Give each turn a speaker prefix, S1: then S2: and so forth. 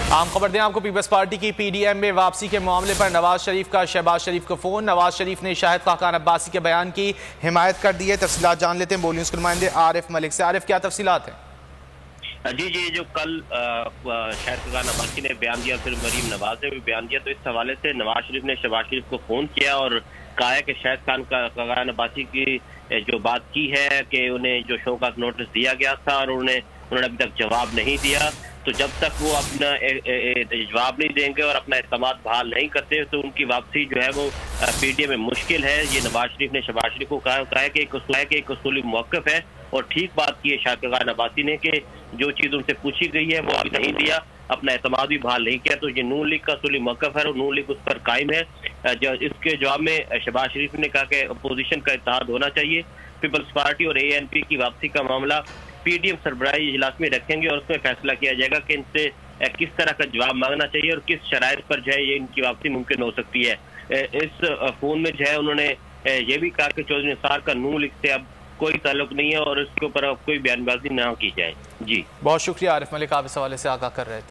S1: आम खबर दें आपको, पीपल्स पार्टी की पीडीएम में वापसी के मामले पर नवाज शरीफ का शहबाज शरीफ को फोन। नवाज शरीफ ने शाहिद खाकान अब्बासी के बयान की हिमायत कर दी है। तफसीलात जान लेते हैं बोलिए उसके नुमाइंदे आरिफ मलिक से। आरिफ, क्या तफसीलात हैं?
S2: जी, जो कल शाहिद खाकान अब्बासी ने बयान दिया, फिर मरीम नवाज ने भी बयान दिया, तो इस हवाले से नवाज शरीफ ने शहबाज शरीफ को फोन किया और कहा है कि शाहिद खाकान अब्बासी की जो बात की है कि उन्हें जो शो का नोटिस दिया गया था और उन्होंने अभी तक जवाब नहीं दिया, तो जब तक वो अपना जवाब नहीं देंगे और अपना एतमाद बहाल नहीं करते तो उनकी वापसी जो है वो पीडीएम में मुश्किल है। ये नवाज शरीफ ने शहबाज शरीफ को कहा है कि एक उसूली मौक़िफ़ है और ठीक बात की है शाहिद खाकान अब्बासी ने कि जो चीज़ उनसे पूछी गई है वो अभी नहीं दिया, अपना एतमाद भी बहाल नहीं किया, तो ये नून लीग का उसूली मौक़िफ़ है और नून लीग उस पर कायम है। इसके जवाब में शहबाज शरीफ ने कहा कि अपोजिशन का इत्तेहाद होना चाहिए। पीपल्स पार्टी और एएनपी की वापसी का मामला पीडीएम सरबराही इजलास में रखेंगे और उसमें फैसला किया जाएगा कि इनसे किस तरह का जवाब मांगना चाहिए और किस शराइत पर जो है ये इनकी वापसी मुमकिन हो सकती है। इस फोन में जो है उन्होंने ये भी कहा कि चौधरी निसार का नून लीग से अब कोई ताल्लुक नहीं है और इसके ऊपर अब कोई बयानबाजी ना की जाए। जी,
S1: बहुत शुक्रिया आरिफ मलिक, आप इस हवाले से आगाह कर रहे थे।